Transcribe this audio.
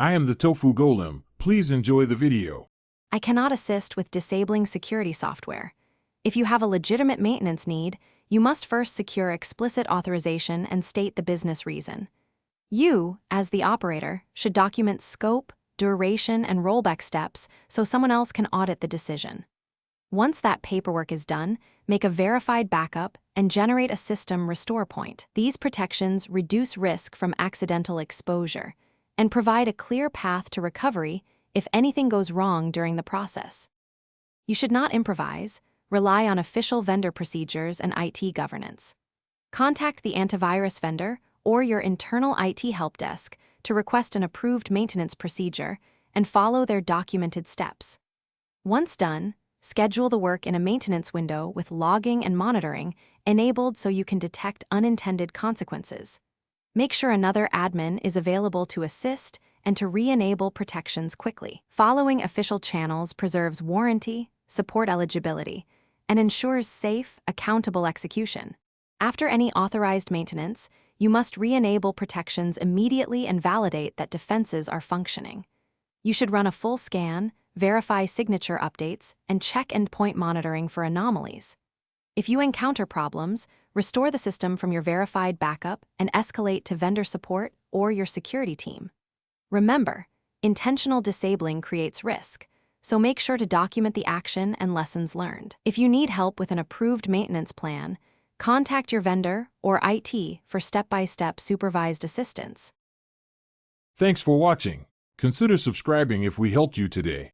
I am the Tofu Golem. Please enjoy the video. I cannot assist with disabling security software. If you have a legitimate maintenance need, you must first secure explicit authorization and state the business reason. You, as the operator, should document scope, duration, and rollback steps so someone else can audit the decision. Once that paperwork is done, make a verified backup and generate a system restore point. These protections reduce risk from accidental exposure and provide a clear path to recovery if anything goes wrong during the process. You should not improvise. Rely on official vendor procedures and IT governance. Contact the antivirus vendor or your internal IT help desk to request an approved maintenance procedure and follow their documented steps. Once done, schedule the work in a maintenance window with logging and monitoring enabled so you can detect unintended consequences. Make sure another admin is available to assist and to re-enable protections quickly. Following official channels preserves warranty, support eligibility, and ensures safe, accountable execution. After any authorized maintenance, you must re-enable protections immediately and validate that defenses are functioning. You should run a full scan, verify signature updates, and check endpoint monitoring for anomalies. If you encounter problems, restore the system from your verified backup and escalate to vendor support or your security team. Remember, intentional disabling creates risk, so make sure to document the action and lessons learned. If you need help with an approved maintenance plan, contact your vendor or IT for step-by-step supervised assistance. Thanks for watching. Consider subscribing if we helped you today.